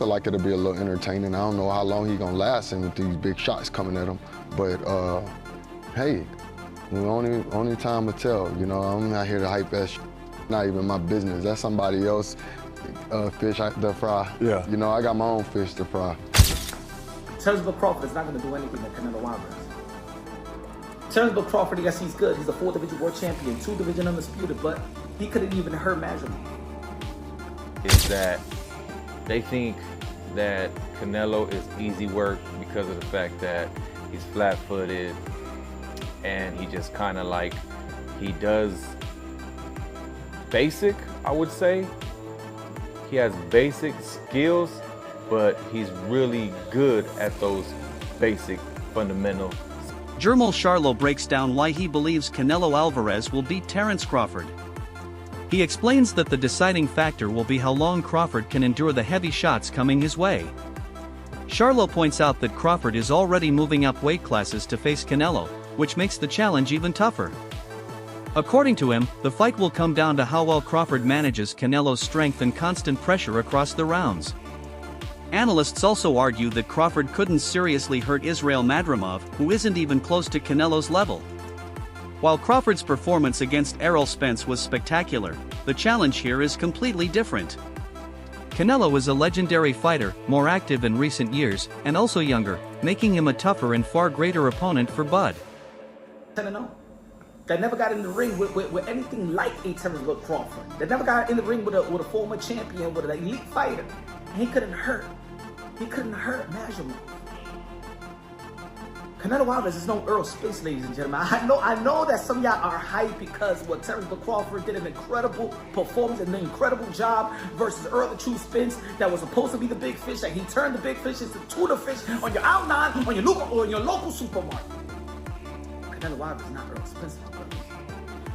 feel like it'll be a little entertaining. I don't know how long he's gonna last and with these big shots coming at him. But hey, only time will tell. You know, I'm not here to hype that shit. Not even my business. That's somebody else fish to fry. Yeah. You know, I got my own fish to fry. Terence Crawford is not going to do anything with Canelo Alvarez. Terence Crawford, yes, he's good. He's a 4-division world champion, 2-division undisputed, but he couldn't even hurt Masvidal. Is that they think that Canelo is easy work because of the fact that he's flat-footed and he just kind of like, he does basic, I would say. He has basic skills, but he's really good at those basic fundamentals. Jermell Charlo breaks down why he believes Canelo Alvarez will beat Terence Crawford. He explains that the deciding factor will be how long Crawford can endure the heavy shots coming his way. Charlo points out that Crawford is already moving up weight classes to face Canelo, which makes the challenge even tougher. According to him, the fight will come down to how well Crawford manages Canelo's strength and constant pressure across the rounds. Analysts also argue that Crawford couldn't seriously hurt Israel Madrimov, who isn't even close to Canelo's level. While Crawford's performance against Errol Spence was spectacular, the challenge here is completely different. Canelo is a legendary fighter, more active in recent years, and also younger, making him a tougher and far greater opponent for Bud. That never got in the ring with anything like a Terence Crawford. That never got in the ring with a former champion, with an elite fighter. And he couldn't hurt. He couldn't hurt Masvidal. Canelo Alvarez is no Earl Spence, ladies and gentlemen. I know that some of y'all are hyped because what Terence Crawford did an incredible performance and an incredible job versus Earl the True Spence that was supposed to be the big fish, and he turned the big fish into tuna fish on your outline, on your local supermarket. Canelo Alvarez is not Earl Spence.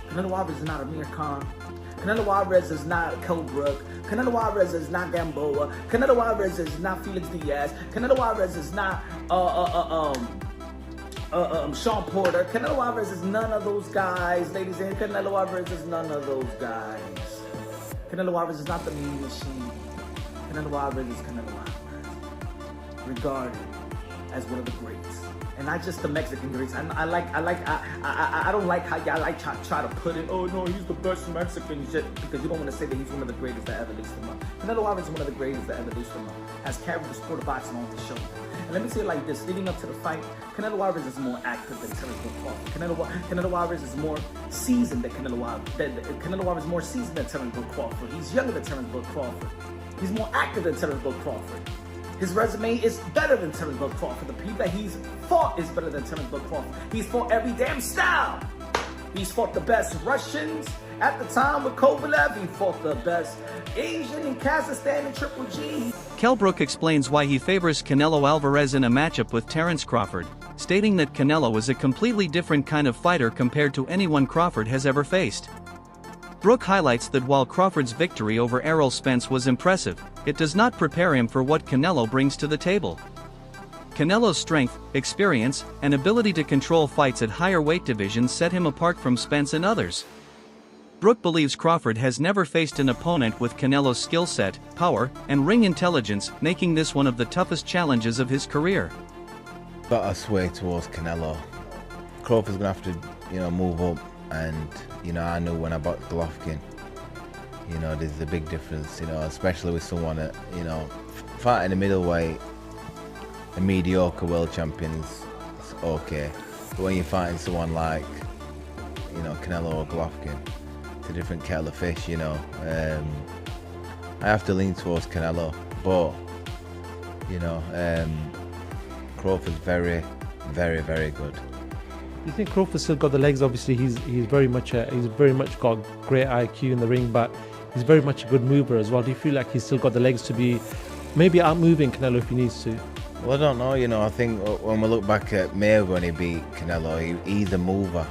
Canelo Alvarez is not Amir Khan. Canelo Alvarez is not Cobra. Canelo Alvarez is not Gamboa. Canelo Alvarez is not Felix Diaz. Canelo Alvarez is not Sean Porter. Canelo Alvarez is none of those guys, ladies and gentlemen. Canelo Alvarez is none of those guys. Canelo Alvarez is not the mean machine. Canelo Alvarez is Canelo Alvarez, regarded as one of the greats. And not just the Mexican greats. I don't like how y'all like try to put it, oh no, he's the best Mexican shit, because you don't want to say that he's one of the greatest that ever laced him up. Canelo Alvarez is one of the greatest that ever laced him up. Has carried the sport of boxing on his shoulder. And let me say it like this, leading up to the fight, Canelo Alvarez is more active than Terence Crawford. Canelo Alvarez is more seasoned than Canelo Alvarez. Canelo Alvarez is more seasoned than Terence Crawford. He's younger than Terence Crawford. He's more active than Terence Crawford. His resume is better than Terence Crawford. The people that he's fought is better than Terence Crawford. He's fought every damn style. He's fought the best Russians at the time with Kovalev. He fought the best Asian in Kazakhstan and Triple G. Kell Brook explains why he favors Canelo Alvarez in a matchup with Terence Crawford, stating that Canelo is a completely different kind of fighter compared to anyone Crawford has ever faced. Brook highlights that while Crawford's victory over Errol Spence was impressive, it does not prepare him for what Canelo brings to the table. Canelo's strength, experience, and ability to control fights at higher weight divisions set him apart from Spence and others. Brook believes Crawford has never faced an opponent with Canelo's skill set, power, and ring intelligence, making this one of the toughest challenges of his career. Got a sway towards Canelo. Crawford's gonna have to, move up. And, I knew when I bought Golovkin, there's a big difference, especially with someone that, fighting a middleweight, a mediocre world champions, it's okay. But when you're fighting someone like, Canelo or Golovkin, it's a different kettle of fish, I have to lean towards Canelo, but, Crawford's very, very, very good. You think Crawford's still got the legs? Obviously, he's very much got great IQ in the ring, but he's very much a good mover as well. Do you feel like he's still got the legs to be maybe out-moving Canelo if he needs to? Well, I don't know. I think when we look back at Mayweather when he beat Canelo, he's a mover.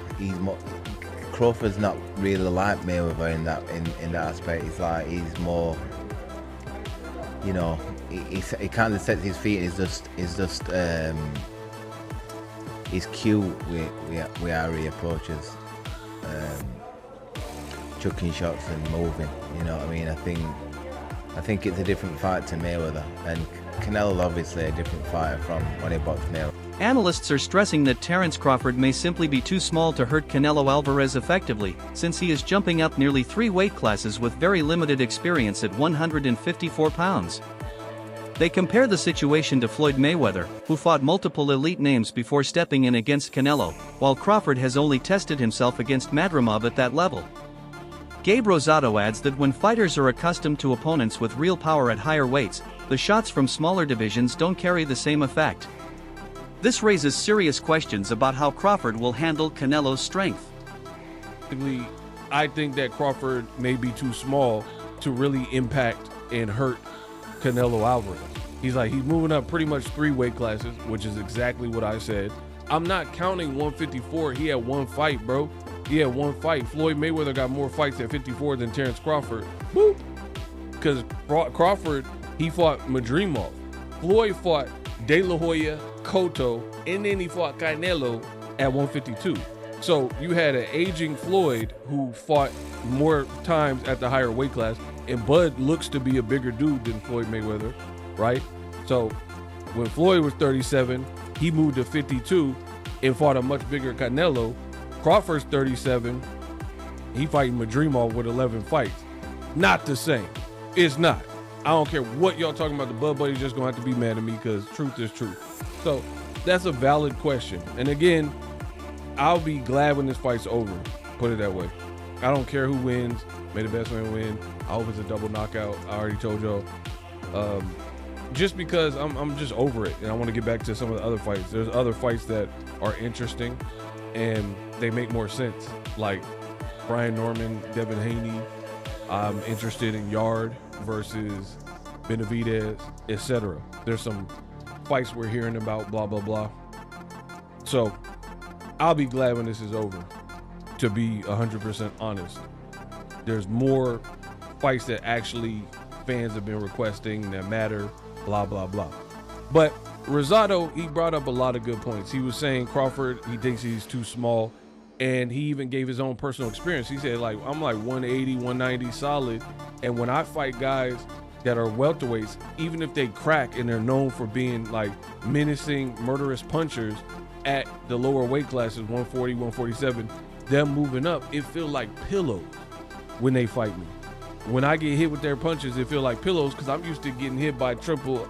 Crawford's not really like Mayweather in that aspect. He's more, he kind of sets his feet. He's cute with how he approaches, chucking shots and moving. You know what I mean? I think I think it's a different fight to Mayweather, and Canelo's obviously a different fighter from when he boxed Mayweather. Analysts are stressing that Terence Crawford may simply be too small to hurt Canelo Alvarez effectively, since he is jumping up nearly 3 weight classes with very limited experience at 154 pounds. They compare the situation to Floyd Mayweather, who fought multiple elite names before stepping in against Canelo, while Crawford has only tested himself against Madrimov at that level. Gabe Rosado adds that when fighters are accustomed to opponents with real power at higher weights, the shots from smaller divisions don't carry the same effect. This raises serious questions about how Crawford will handle Canelo's strength. I think that Crawford may be too small to really impact and hurt Canelo Alvarez. He's moving up pretty much 3 weight classes, which is exactly what I said. I'm not counting 154. He had 1 fight, bro. He had 1 fight. Floyd Mayweather got more fights at 54 than Terence Crawford. Woo! Because Crawford, he fought Madrimov. Floyd fought De La Hoya, Cotto, and then he fought Canelo at 152. So you had an aging Floyd who fought more times at the higher weight class, and Bud looks to be a bigger dude than Floyd Mayweather, right? So when Floyd was 37, he moved to 52 and fought a much bigger Canelo. Crawford's 37, he fighting Madrimov with 11 fights. Not the same. It's not. I don't care what y'all talking about. The Bud Buddy's just gonna have to be mad at me because truth is truth. So that's a valid question. And again, I'll be glad when this fight's over. Put it that way. I don't care who wins. May the best man win. I hope it's a double knockout. I already told y'all. Just because I'm just over it, and I want to get back to some of the other fights. There's other fights that are interesting, and they make more sense. Like Brian Norman, Devin Haney. I'm interested in Yard versus Benavidez, etc. There's some fights we're hearing about, blah, blah, blah. So I'll be glad when this is over, to be 100% honest. There's more fights that actually fans have been requesting that matter, blah, blah, blah. But Rosado, he brought up a lot of good points. He was saying Crawford, he thinks he's too small. And he even gave his own personal experience. He said, I'm 180, 190 solid. And when I fight guys that are welterweights, even if they crack and they're known for being menacing, murderous punchers at the lower weight classes, 140, 147, them moving up, it feel like pillows when they fight me. When I get hit with their punches, it feel like pillows because I'm used to getting hit by triple.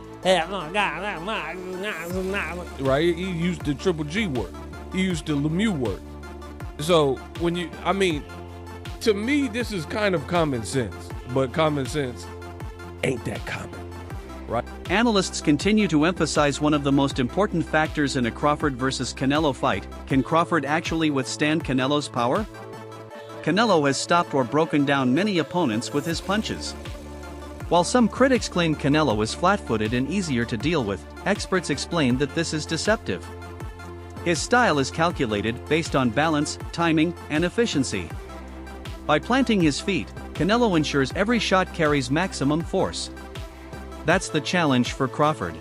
Right? He used to Triple G work. He used to Lemieux work. So to me, this is kind of common sense, but common sense ain't that common, right? Analysts continue to emphasize one of the most important factors in a Crawford versus Canelo fight. Can Crawford actually withstand Canelo's power? Canelo has stopped or broken down many opponents with his punches. While some critics claim Canelo is flat-footed and easier to deal with, experts explain that this is deceptive. His style is calculated based on balance, timing, and efficiency. By planting his feet, Canelo ensures every shot carries maximum force. That's the challenge for Crawford.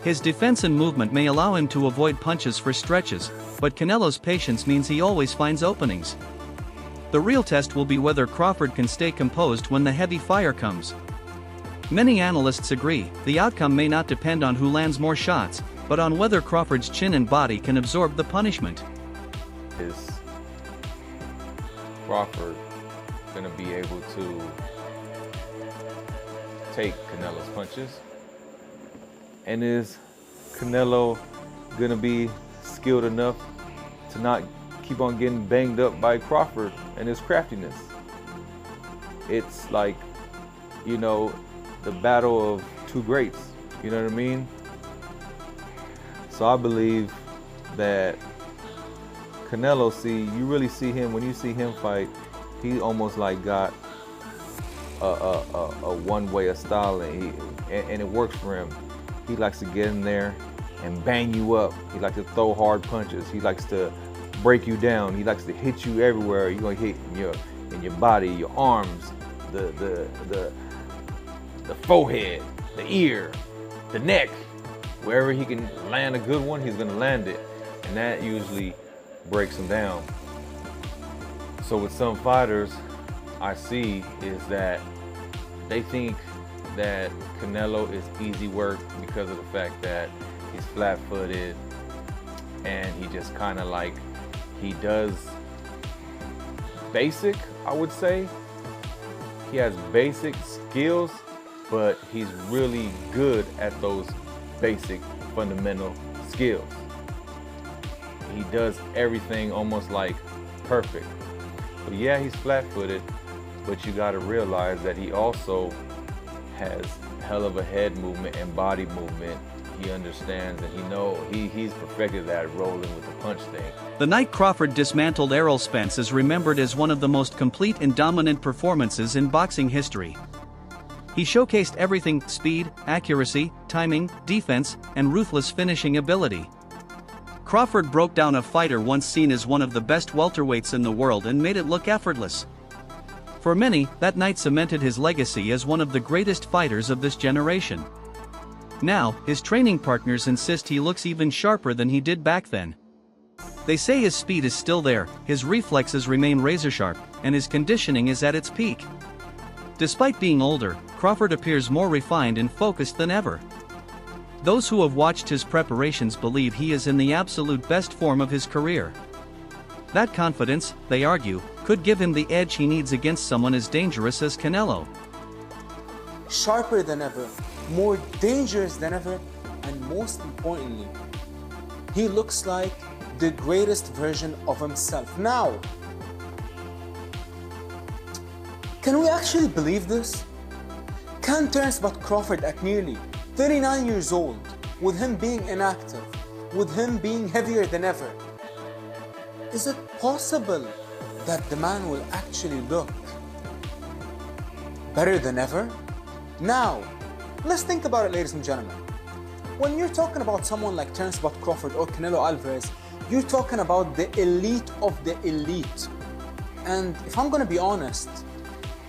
His defense and movement may allow him to avoid punches for stretches, but Canelo's patience means he always finds openings. The real test will be whether Crawford can stay composed when the heavy fire comes. Many analysts agree, the outcome may not depend on who lands more shots, but on whether Crawford's chin and body can absorb the punishment. Is Crawford gonna be able to take Canelo's punches? And is Canelo gonna be skilled enough to not keep on getting banged up by Crawford and his craftiness? It's the battle of two greats, you know what I mean? So I believe that Canelo, you really see him, when you see him fight, he almost got a one-way of style, and it works for him. He likes to get in there and bang you up. He likes to throw hard punches. He likes to break you down. He likes to hit you everywhere. You're gonna hit in your body, your arms, the forehead, the ear, the neck. Wherever he can land a good one, he's gonna land it. And that usually breaks him down. So with some fighters, I see is that they think that Canelo is easy work because of the fact that he's flat-footed and he just kind of like, he does basic, I would say. He has basic skills, but he's really good at those basic fundamental skills. He does everything almost like perfect. But yeah, he's flat-footed, but you got to realize that he also has hell of a head movement and body movement. He understands and he's perfected that rolling with the punch thing. The night Crawford dismantled Errol Spence is remembered as one of the most complete and dominant performances in boxing history. He showcased everything: speed, accuracy, timing, defense, and ruthless finishing ability. Crawford broke down a fighter once seen as one of the best welterweights in the world and made it look effortless. For many, that night cemented his legacy as one of the greatest fighters of this generation. Now, his training partners insist he looks even sharper than he did back then. They say his speed is still there, his reflexes remain razor-sharp, and his conditioning is at its peak. Despite being older, Crawford appears more refined and focused than ever. Those who have watched his preparations believe he is in the absolute best form of his career. That confidence, they argue, could give him the edge he needs against someone as dangerous as Canelo. Sharper than ever, more dangerous than ever, and most importantly, he looks like the greatest version of himself. Now, can we actually believe this? Can Terence Crawford at nearly 39 years old, with him being inactive, with him being heavier than ever, is it possible that the man will actually look better than ever? Now, let's think about it, ladies and gentlemen. When you're talking about someone like Terence Crawford or Canelo Alvarez, you're talking about the elite of the elite. And if I'm gonna be honest,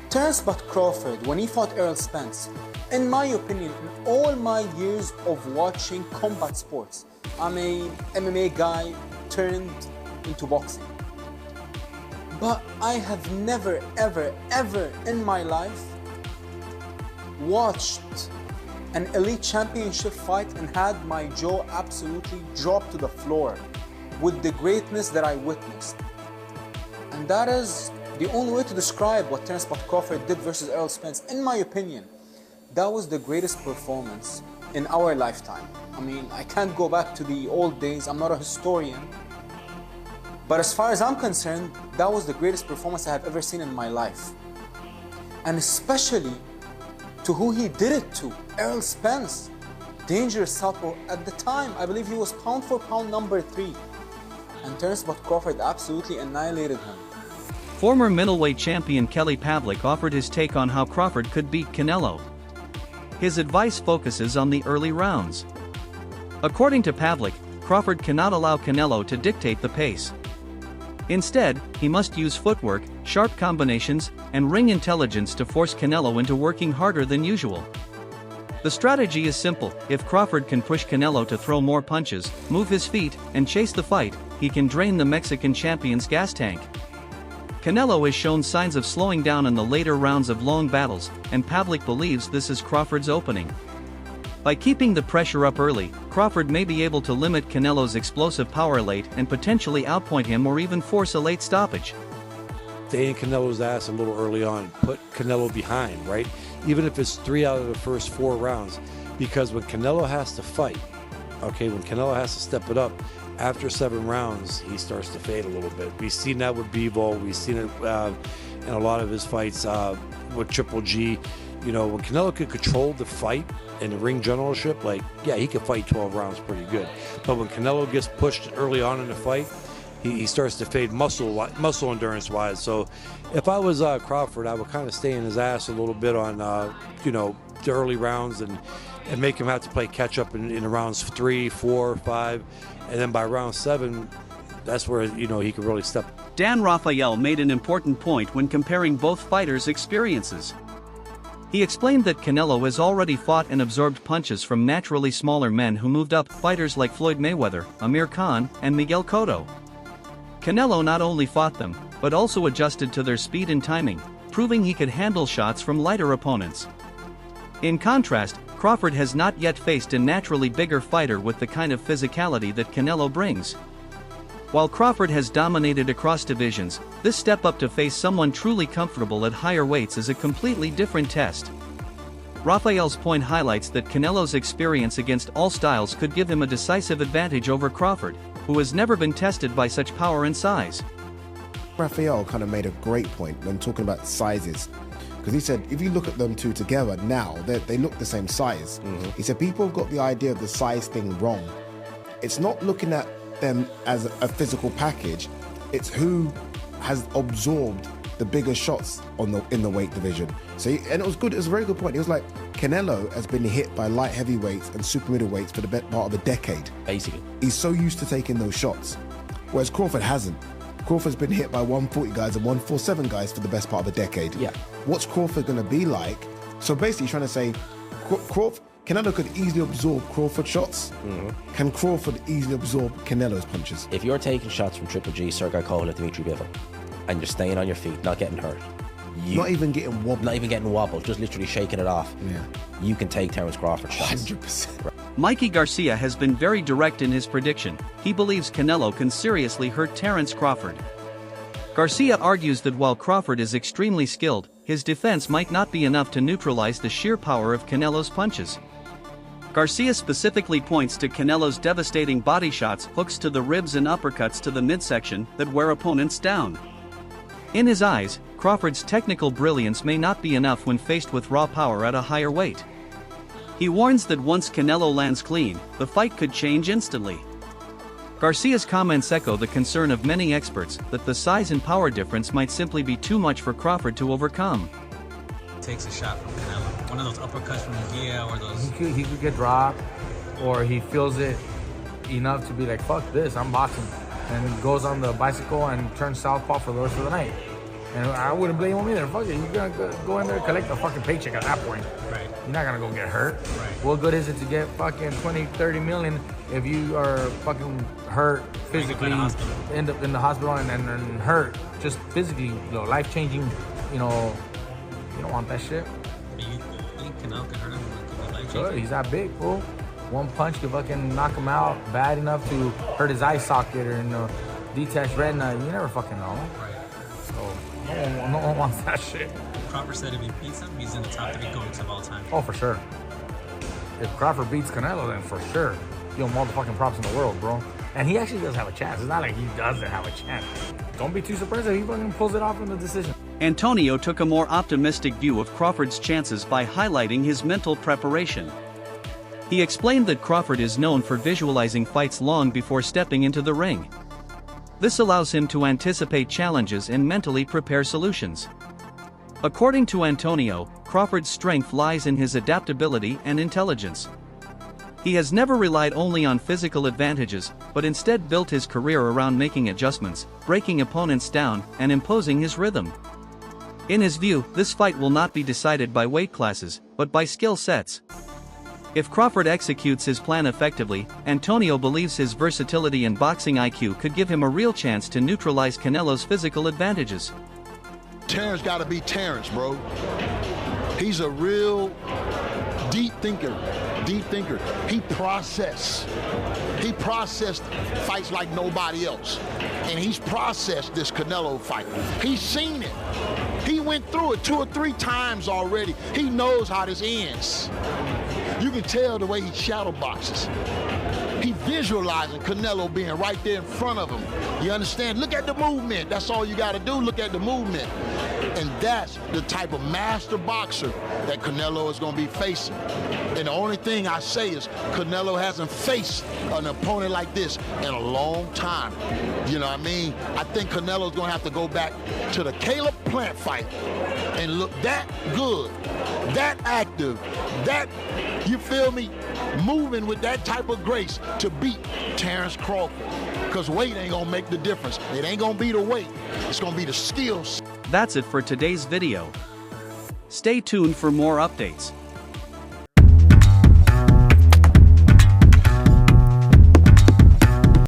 Terence Crawford, when he fought Errol Spence, in my opinion, in all my years of watching combat sports, I'm a MMA guy turned into boxing. But I have never, ever, ever in my life watched an elite championship fight and had my jaw absolutely drop to the floor with the greatness that I witnessed. And that is the only way to describe what Terence Crawford did versus Errol Spence. In my opinion, that was the greatest performance in our lifetime. I mean, I can't go back to the old days, I'm not a historian. But as far as I'm concerned, that was the greatest performance I have ever seen in my life. And especially to who he did it to, Errol Spence. Dangerous southpaw at the time. I believe he was pound for pound number 3. And Terence Crawford absolutely annihilated him. Former middleweight champion Kelly Pavlik offered his take on how Crawford could beat Canelo. His advice focuses on the early rounds. According to Pavlik, Crawford cannot allow Canelo to dictate the pace. Instead, he must use footwork, sharp combinations, and ring intelligence to force Canelo into working harder than usual. The strategy is simple: if Crawford can push Canelo to throw more punches, move his feet, and chase the fight, he can drain the Mexican champion's gas tank. Canelo has shown signs of slowing down in the later rounds of long battles, and Pavlik believes this is Crawford's opening. By keeping the pressure up early, Crawford may be able to limit Canelo's explosive power late and potentially outpoint him or even force a late stoppage. Stay in Canelo's ass a little early on, put Canelo behind, right? Even if it's 3 out of the first 4 rounds, because when Canelo has to fight, okay, when Canelo has to step it up, after 7 rounds, he starts to fade a little bit. We've seen that with Bivol. We've seen it in a lot of his fights with Triple G. You know, when Canelo could control the fight and the ring generalship, like, yeah, he could fight 12 rounds pretty good. But when Canelo gets pushed early on in the fight, he starts to fade muscle endurance-wise. So if I was Crawford, I would kind of stay in his ass a little bit on, you know, the early rounds and make him have to play catch-up in rounds 3, 4, 5. And then by round 7, that's where, you know, he could really step. Dan Rafael made an important point when comparing both fighters' experiences. He explained that Canelo has already fought and absorbed punches from naturally smaller men who moved up, fighters like Floyd Mayweather, Amir Khan, and Miguel Cotto. Canelo not only fought them, but also adjusted to their speed and timing, proving he could handle shots from lighter opponents. In contrast, Crawford has not yet faced a naturally bigger fighter with the kind of physicality that Canelo brings. While Crawford has dominated across divisions, this step up to face someone truly comfortable at higher weights is a completely different test. Raphael's point highlights that Canelo's experience against all styles could give him a decisive advantage over Crawford, who has never been tested by such power and size. Raphael kind of made a great point when talking about sizes. Because he said, if you look at them two together now, they look the same size. He said, people have got the idea of the size thing wrong. It's not looking at them as a physical package, it's who has absorbed the bigger shots in the weight division. So, and it was good, it was a very good point. He was like, Canelo has been hit by light heavyweights and super middleweights for the better part of a decade. Basically. He's so used to taking those shots, whereas Crawford hasn't. Crawford's been hit by 140 guys and 147 guys for the best part of a decade. Yeah. What's Crawford gonna be like? So basically he's trying to say, Canelo could easily absorb Crawford shots. Can Crawford easily absorb Canelo's punches? If you're taking shots from Triple G, Sergey Kovalev, Dimitri Bivol, and you're staying on your feet, not getting hurt, Not even getting wobbled. Not even getting wobbled, just literally shaking it off. Yeah. You can take Terence Crawford shots. 100%. Mikey Garcia has been very direct in his prediction. He believes Canelo can seriously hurt Terence Crawford. Garcia argues that while Crawford is extremely skilled, his defense might not be enough to neutralize the sheer power of Canelo's punches. Garcia specifically points to Canelo's devastating body shots, hooks to the ribs and uppercuts to the midsection that wear opponents down. In his eyes, Crawford's technical brilliance may not be enough when faced with raw power at a higher weight. He warns that once Canelo lands clean, the fight could change instantly. Garcia's comments echo the concern of many experts that the size and power difference might simply be too much for Crawford to overcome. Takes a shot from Canelo. One of those uppercuts from Mejia or those... He could get dropped, or he feels it enough to be like, fuck this, I'm boxing. And he goes on the bicycle and turns southpaw for the rest of the night. And I wouldn't blame him either. Fuck it, you're gonna go in there and collect a fucking paycheck at that point. Right. You're not gonna go get hurt. Right. What good is it to get fucking 20, 30 million if you are fucking hurt physically, end up in the hospital and hurt just physically, life-changing, you don't want that shit. But you think Canelo can hurt him with life-changing? Sure, he's that big, fool. One punch could fucking knock him out bad enough to hurt his eye socket or detached retina. You never fucking know. Right. So no one wants that shit. Crawford said if he beats him, he's in the top 3 GOATs of all time. Oh, for sure. If Crawford beats Canelo, then for sure. He'll motherfucking props in the world, bro. And he actually does have a chance. It's not like he doesn't have a chance. Don't be too surprised if he fucking pulls it off in the decision. Antonio took a more optimistic view of Crawford's chances by highlighting his mental preparation. He explained that Crawford is known for visualizing fights long before stepping into the ring. This allows him to anticipate challenges and mentally prepare solutions. According to Antonio, Crawford's strength lies in his adaptability and intelligence. He has never relied only on physical advantages, but instead built his career around making adjustments, breaking opponents down, and imposing his rhythm. In his view, this fight will not be decided by weight classes, but by skill sets. If Crawford executes his plan effectively, Antonio believes his versatility and boxing IQ could give him a real chance to neutralize Canelo's physical advantages. Terence gotta be Terence, bro. He's a real deep thinker. He processed fights like nobody else. And he's processed this Canelo fight. He's seen it. He went through it 2 or 3 times already. He knows how this ends. You can tell the way he shadow boxes. He visualizing Canelo being right there in front of him. You understand? Look at the movement. That's all you gotta do, look at the movement. And that's the type of master boxer that Canelo is gonna be facing. And the only thing I say is Canelo hasn't faced an opponent like this in a long time. You know what I mean? I think Canelo's gonna have to go back to the Caleb Plant fight and look that good, that active, that, you feel me, moving with that type of grace to beat Terence Crawford. Because weight ain't gonna make the difference. It ain't gonna be the weight, it's gonna be the skills. That's it for today's video. Stay tuned for more updates.